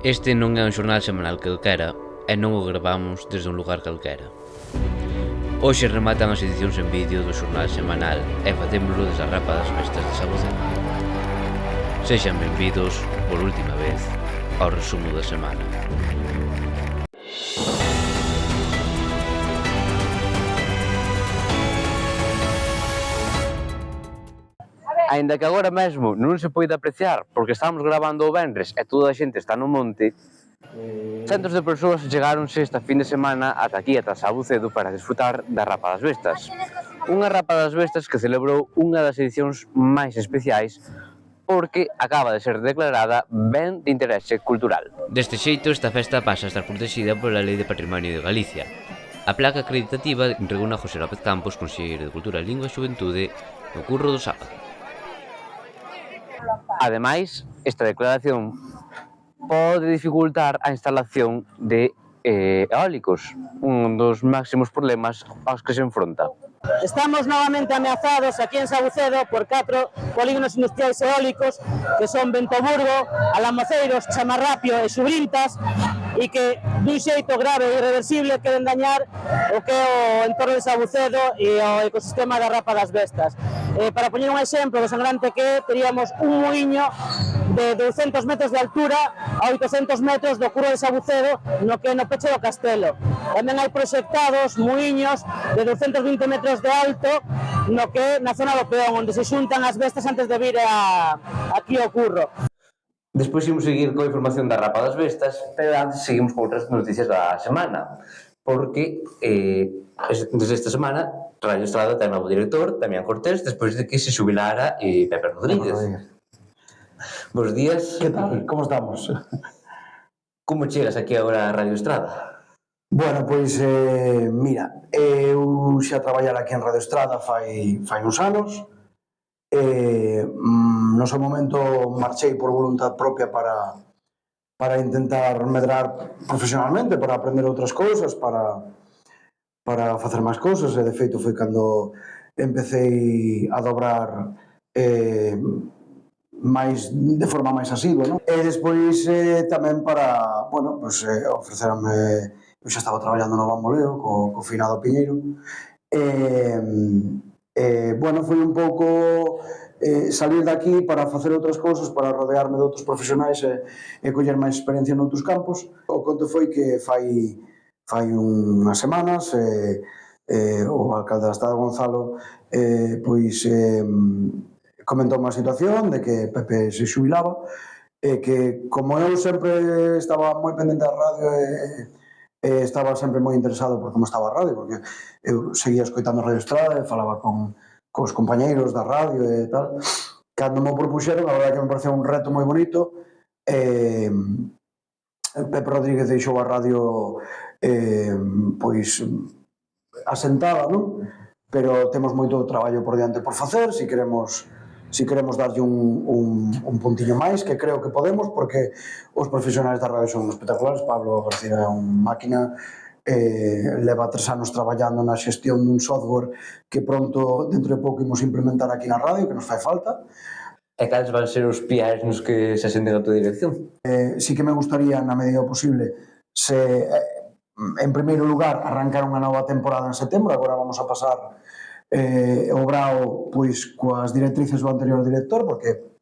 Este non é un xornal semanal calquera e non o gravamos desde un lugar calquera. Hoxe rematan as edicións en vídeo do xornal semanal e facémoslo desde a Rapa das Bestas de Sabuceda. Sexan benvidos, por última vez, ao resumo da semana. Aínda que agora mesmo non se pode apreciar porque estamos gravando o venres e toda a xente está no monte, centos de persoas chegáronse esta fin de semana ata aquí, ata Sabucedo, para desfrutar da Rapa das Bestas. Unha Rapa das Bestas que celebrou unha das edicións máis especiais porque acaba de ser declarada Ben de Interese Cultural. Deste xeito, esta festa pasa a estar protegida pola Lei de Patrimonio de Galicia. A placa acreditativa entregou a José López Campos, conselleiro de Cultura, Lingua e Xuventude, no curro do sábado. Ademais, esta declaración pode dificultar a instalación de eólicos, un dos máximos problemas aos que se enfronta. Estamos novamente ameazados aquí en Sabucedo por 4 polígonos industriais eólicos que son Ventoburgo, Alamoceiros, Chamarrapio e Xubrintas e que dun xeito grave e irreversible queren dañar o que é o entorno de Sabucedo e o ecosistema da Rapa das Bestas. Para poñer un exemplo do sangrante que é, teríamos un muiño de 200 metros de altura a 800 metros do curro de Sabucedo no que é no peche do castelo. Tamén hai proxectados muiños de 220 metros de alto no que é na zona do peón, onde se xuntan as bestas antes de vir aquí ao curro. Despois imos seguir coa información da Rapa das Bestas, pero antes seguimos con outras noticias da semana, porque desde esta semana Radio Estrada ten novo director, Damián Cortés, despois de que se xubilara Pepe Rodríguez. Bos días. Que tal? Como estamos? Como chegas aquí agora a Radio Estrada? Bueno, pois, mira, eu xa traballara aquí en Radio Estrada fai uns anos. No seu momento marchei por voluntad propia para intentar medrar profesionalmente, para aprender outras cousas, para facer máis cousas, e de feito foi cando empecéi a dobrar de forma máis asidua, non? E despois tamén para, bueno, pois ofrecerme, eu xa estaba traballando no Bamboleo co finado Piñeiro, bueno, foi un pouco salir daqui para facer outras cousas, para rodearme de outros profesionais e coller máis experiencia noutros campos. O conto foi que fai unhas semanas o alcalde da Estrada, Gonzalo, pois comentou unha situación de que Pepe se xubilaba e que, como eu sempre estaba moi pendente da radio e estaba sempre moi interesado por como estaba a radio, porque eu seguía escoitando Radio Estrada e falaba cos compañeiros da radio e tal, cando me propuxeron, a verdade que me pareceu un reto moi bonito. Pepe Rodríguez deixou a radio pois asentada, non? Pero temos moito traballo por diante por facer, si queremos darlle un puntiño máis, que creo que podemos, porque os profesionais da radio son espectaculares. Pablo García é un máquina, leva 3 anos traballando na xestión dun software que pronto, dentro de pouco, imos implementar aquí na radio, que nos fai falta. E cales van ser os piares nos que se asenten a tua dirección? Sí que me gustaría, na medida posible, en primeiro lugar, arrancar unha nova temporada en setembro. Agora vamos a pasar o brao pois coas directrices do anterior director, porque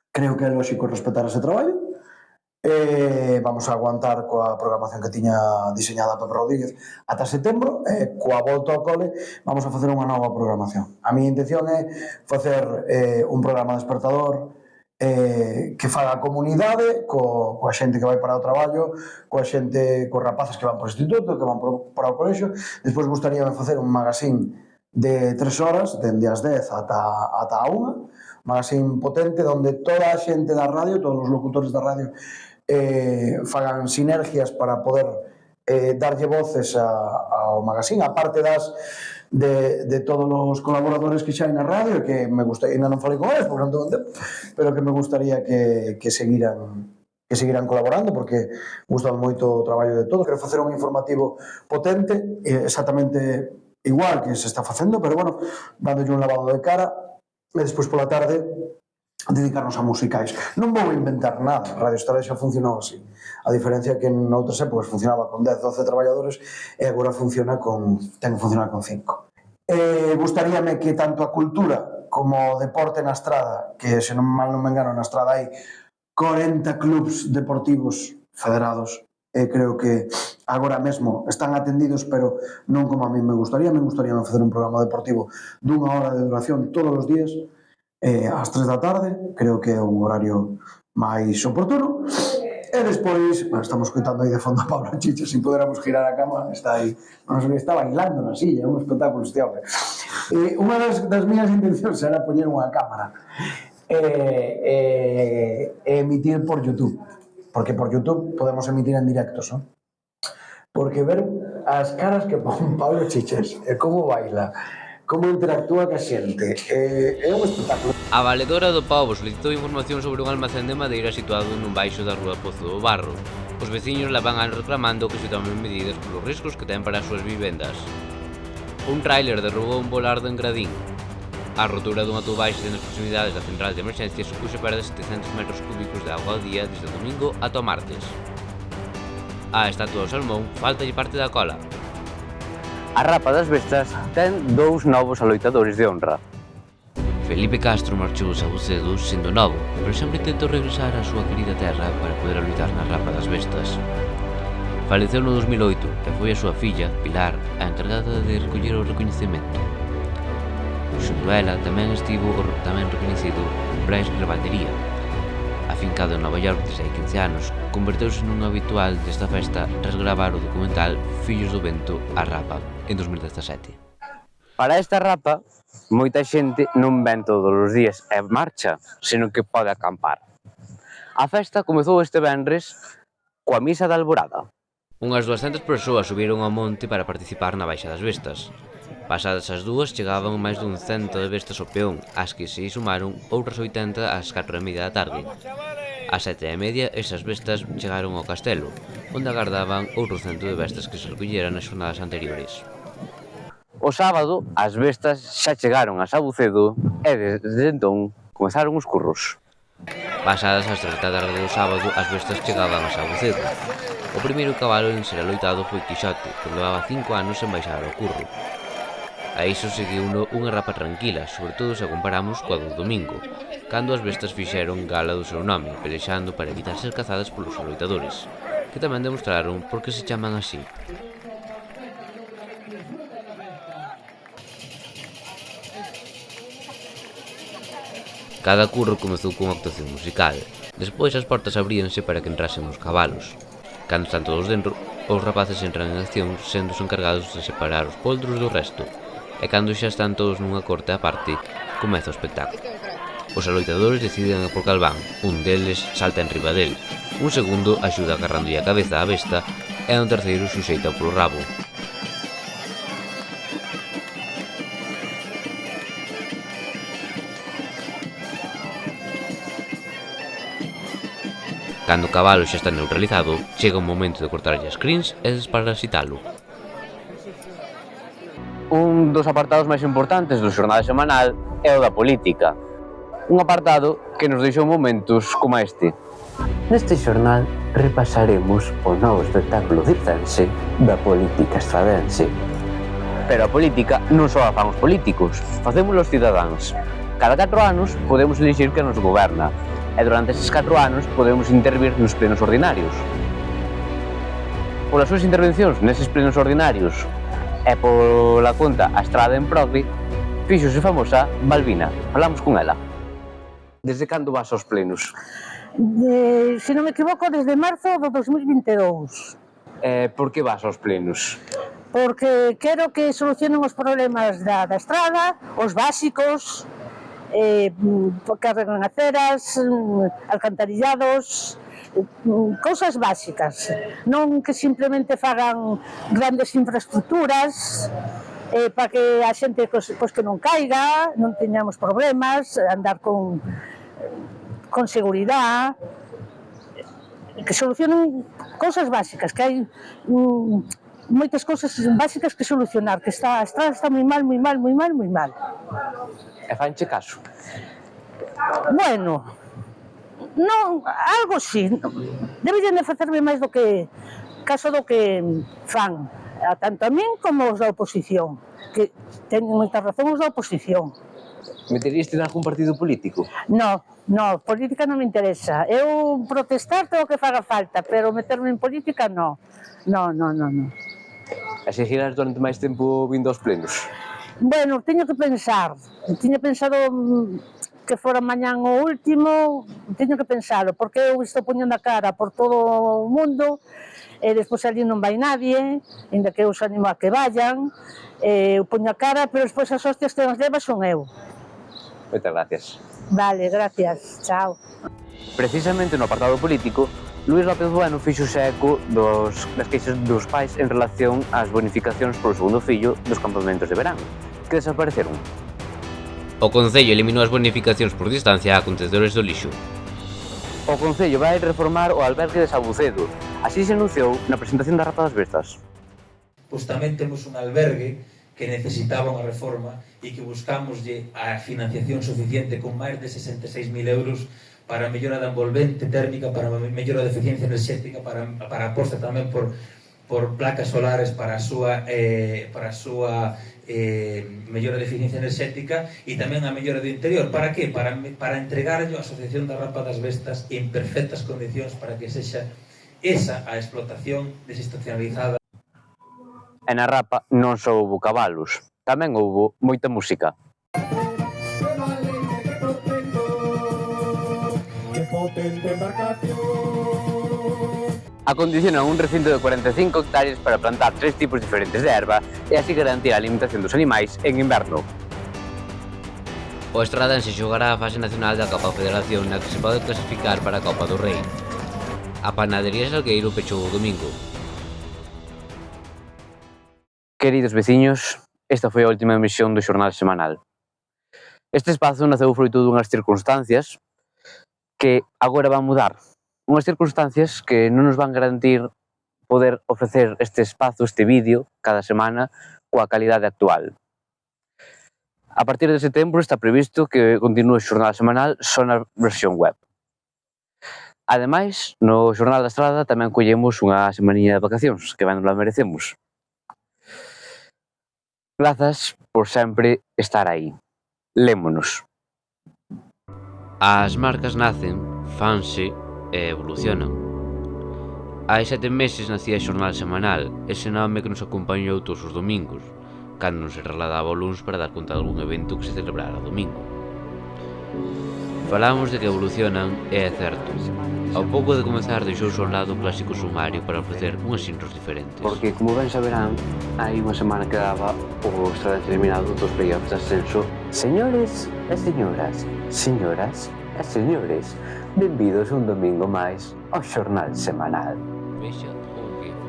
creo que é lógico respetar ese traballo. Vamos a aguantar coa programación que tiña diseñada Pepe Rodríguez ata setembro, e coa volta ao cole vamos a facer unha nova programación. A miña intención é facer un programa despertador que faga a comunidade coa xente que vai para o traballo, coa xente, cos rapaces que van por o instituto, que van para o colexio. Despois gustaríame facer un magazín de 3 horas, dende as 10 ata a 1, magazín potente, onde toda a xente da radio, todos os locutores da radio fagan sinergias para poder darlle voces ao magazín, aparte de todos os colaboradores que xa hai na radio, que me gustaría, ainda non falei con eles porque non tengo tempo, pero que me gustaría que seguiran colaborando, porque gustame moito o traballo de todos. Quero facer un informativo potente, exactamente igual que se está facendo, pero bueno, dándolle un lavado de cara, e despois pola tarde dedicarnos a musicais. Non vou inventar nada, Radio Estradexa funcionou así. A diferencia que en outras épocas funcionaba con 10, 12 traballadores e agora funciona ten que funcionar con 5. Gustaríame que tanto a cultura como o deporte na estrada, que se non mal non me engano na estrada hai 40 clubs deportivos federados, e creo que agora mesmo están atendidos, pero non como a mí me gustaría facer un programa deportivo dunha hora de duración todos os días, ás 3 da tarde, creo que é un horario máis oportuno. E despois, estamos coitando aí de fondo a Pablo Chicho, se poderamos girar a cama, está aí, non sei, está bailando na silla, é un espectáculo este home. Unha das miñas intencións era poñer unha cámara e emitir por YouTube, porque por YouTube podemos emitir en directos, non? Porque ver as caras que pon Pablo Chiches e como baila, como interactúa ca xente, é un espectáculo. A Valedora do Pobo solicitou información sobre un almacén de madeira situado nun baixo da rúa Pozo do Barro. Os veciños levan anos reclamando que se tomen medidas polos riscos que ten para as súas vivendas. Un tráiler derrubou un volardo en Gradín. A rotura dunha tubaxe nas proximidades da central de emerxencias supuxe perda de 700 metros cúbicos de agua ao día desde o domingo ata o martes. A estatua do Salmón faltalle parte da cola. A Rapa das Bestas ten 2 novos aloitadores de honra. Felipe Castro marchou a Sabucedo sendo novo, pero sempre intentou regresar á súa querida terra para poder loitar na Rapa das Bestas. Faleceu no 2008 e foi a súa filla, Pilar, a encargada de recoller o recoñecemento. Xunto a ela tamén estivo o tamén recoñecido Brais Rebaldería. Afincado en Nova York desde hai 15 anos, converteuse nun habitual desta festa tras gravar o documental Fillos do Vento, a Rapa, en 2017. Para esta Rapa, moita xente non ven todos os días e marcha, senón que pode acampar. A festa comezou este venres coa misa da alborada. Unhas 200 persoas subiron ao monte para participar na Baixa das Bestas. Pasadas as 2 chegaban máis dun 100 de bestas ao peón, ás que se sumaron outras 80 ás 4:30 da tarde. Ás 7:30 esas bestas chegaron ao castelo, onde agardaban outro 100 de bestas que se recolleran nas xornadas anteriores. O sábado, as bestas xa chegaron a Sabucedo e desde entón comezaron os curros. Pasadas as 3 da tarde do sábado, as bestas chegaban a Sabucedo. O primeiro cabalo en ser aloitado foi Quixote, que levaba 5 anos en baixar ao curro. A iso seguiu unha Rapa tranquila, sobre todo se a comparamos coa do domingo, cando as bestas fixeron gala do seu nome, pelexando para evitar ser cazadas polos aloitadores, que tamén demostraron por que se chaman así. Cada curro comezou cunha actuación musical. Despois as portas abríanse para que entrasen os cabalos. Cando están todos dentro, os rapaces entran en acción sendo os encargados de separar os poldros do resto. E cando xa están todos nunha corte aparte, comeza o espectáculo. Os aloitadores deciden a por cal van, un deles salta enriba del, un segundo axuda agarrándolle a cabeza á besta e un terceiro suxeita polo rabo. Cando o cabalo xa está neutralizado, chega o momento de cortarlle as crins e desparasitalo. Un dos apartados máis importantes do xornal semanal é o da política. Un apartado que nos deixou momentos como este. Neste xornal repasaremos o novo espectáculo circense da política estradense. Pero a política non só a fan os políticos, facemos os cidadáns. Cada 4 anos podemos elixir que nos goberna, e durante estes 4 anos podemos intervir nos plenos ordinarios. Polas súas intervencións neses plenos ordinarios e pola conta A Estrada en Progui, fíxose famosa Balbina. Falamos con ela. Desde cando vas aos plenos? Se non me equivoco, desde marzo do 2022. Por que vas aos plenos? Porque quero que solucionen os problemas da estrada, os básicos, que arreglen aceras, alcantarillados, cousas básicas, non que simplemente fagan grandes infraestructuras para que a xente que non caiga, non teñamos problemas, andar con seguridade, que solucionen cousas básicas, que hai moitas cousas básicas que solucionar, que a estrada está moi mal, moi mal, moi mal, moi mal. E fanche caso? Bueno, non, algo sí. Deberían de facerme máis do que caso do que fan, tanto a min como os da oposición, que teñen moita razón os da oposición. Meteríste en algún partido político? No, política non me interesa. Eu protestar todo o que faga falta, pero meterme en política no. No. E seguirás durante máis tempo vindo aos plenos? Bueno, teño que pensar. Tiña pensado que fora mañán o último, teño que pensalo, porque eu estou poñendo a cara por todo o mundo, e despois ali non vai nadie, ainda que eu os animo a que vayan, eu poño a cara, pero despois as hostias que nos leva son eu. Moitas gracias. Vale, gracias, chao. Precisamente no apartado político, Luís López Bueno fixose eco das queixas dos pais en relación ás bonificacións polo segundo fillo dos campamentos de verán, que desapareceron. O Concello eliminou as bonificacións por distancia a contedores do lixo. O Concello vai reformar o albergue de Sabucedo, así se anunciou na presentación da Rapa das Bestas. Pois tamén temos un albergue que necesitaba unha reforma e que buscámoslle a financiación suficiente con máis de 66.000 euros para a mellora da envolvente térmica, para a mellora da eficiencia enerxética, para a aposta tamén por placas solares para a súa mellora de eficiencia enerxética e tamén a mellora do interior. Para que? Para entregarlle a Asociación da Rapa das Bestas en perfectas condicións para que sexa esa a explotación desestacionalizada. E na Rapa non só houbo cabalos, tamén houbo moita música. Acondicionan un recinto de 45 hectáreas para plantar 3 tipos diferentes de erva e así garantir a alimentación dos animais en inverno. O Estradense xogará a fase nacional da Copa Federación na que se pode clasificar para a Copa do Rei. A panadería Salgueiro pechou o domingo. Queridos veciños, esta foi a última emisión do xornal semanal. Este espazo naceu fruto dunhas circunstancias que agora van mudar. Unhas circunstancias que non nos van garantir poder ofrecer este espazo, este vídeo, cada semana, coa calidade actual. A partir de setembro está previsto que continúe o xornal semanal só na versión web. Ademais, no Xornal da Estrada tamén collemos unha semaniña de vacacións, que ben nos la merecemos. Grazas por sempre estar aí. Lémonos. As marcas nacen, fanse e evolucionan. Hai 7 meses nacía Xornal Semanal, ese nome que nos acompañou todos os domingos, cando non se trasladaba o luns para dar conta de algún evento que se celebrara domingo. Falamos de que evolucionan e é certo. Ao pouco de comezar deixouse ao lado o clásico sumario para ofrecer unhas intros diferentes. Porque, como ben saberán, hai unha semana que daba o Estradense eliminado dos playoffs de ascenso. Señores e señoras, señoras e señores, benvidos un domingo máis ao Xornal Semanal.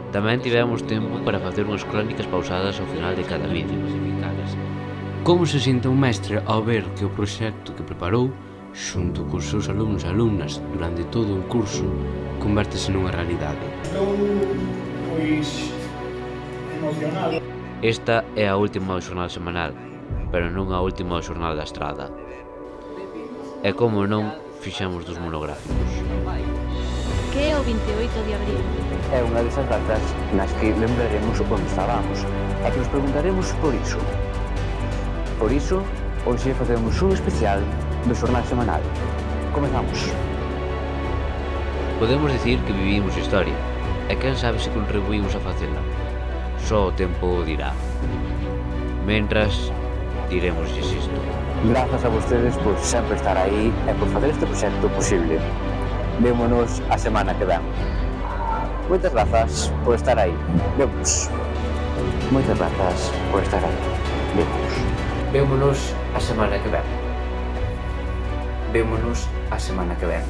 Tamén tivemos tempo para facer unhas crónicas pausadas ao final de cada vídeo. Como se sinta un mestre ao ver que o proxecto que preparou xunto cos seus alumnos e alumnas durante todo o curso convértese nunha realidade. Estou, emocionado. Esta é a última do Xornal Semanal, pero non a última do Xornal da Estrada. E como non, fixemos dos monográficos. Que é o 28 de abril? É unha desas datas nas que lembraremos onde estábamos e que nos preguntaremos por iso. Por iso, hoxe facemos un especial do Xornal Semanal. Comezamos. Podemos dicir que vivimos historia, e quen sabe se contribuímos a facela. Só o tempo o dirá. Mentras, diremosles isto. Grazas a vostedes por sempre estar aí e por facer este proxecto posible. Vémonos a semana que ven. Moitas grazas por estar aí. Vémonos. Moitas grazas por estar aí. Vémonos. Vémonos a semana que ven. Vémonos a semana que ven.